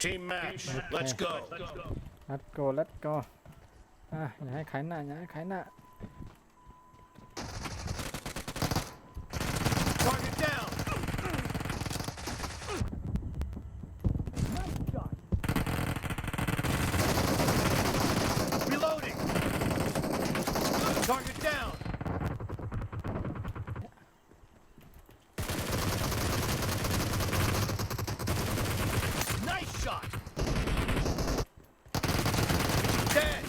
Team match. Let's go. let's go let's go อย่าให้ขายหน้าอย่าให้ขายหน้า Target down. Reloading. Target down. Nice shot. Dead.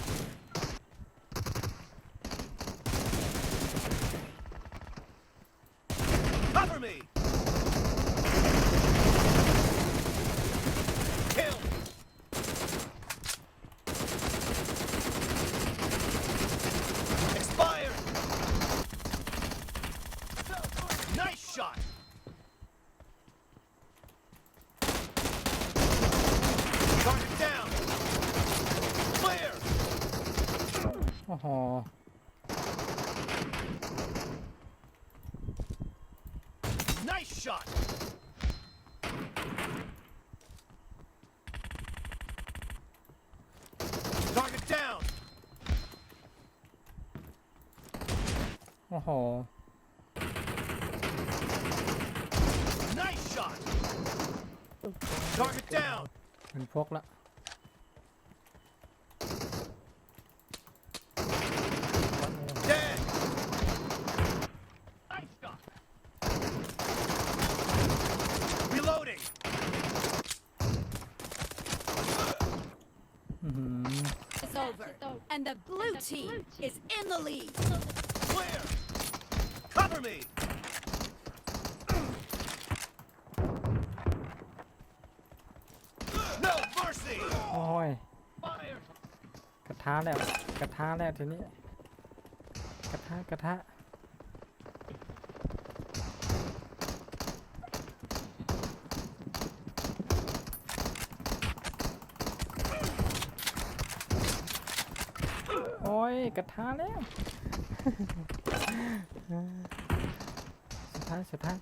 Cover me. Kill. Expired. Nice shot. Target down. Clear. โอ้โห Nice shot. Target down. โอ้โห Nice shot. Target down. เป็นพกละ Dead. Nice shot. Reloading. อื้อหือ It's over, and the blue team is in the lead. Clear. Cover me. No mercy. โอ้ย Fire. กระทะแล้วกระทะแล้วทีนี้กระทะโอ้ยกระทะแล้วสุดท้าย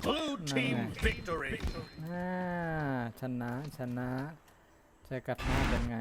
Blue team victory. ชนะเจอกระทะเป็นไง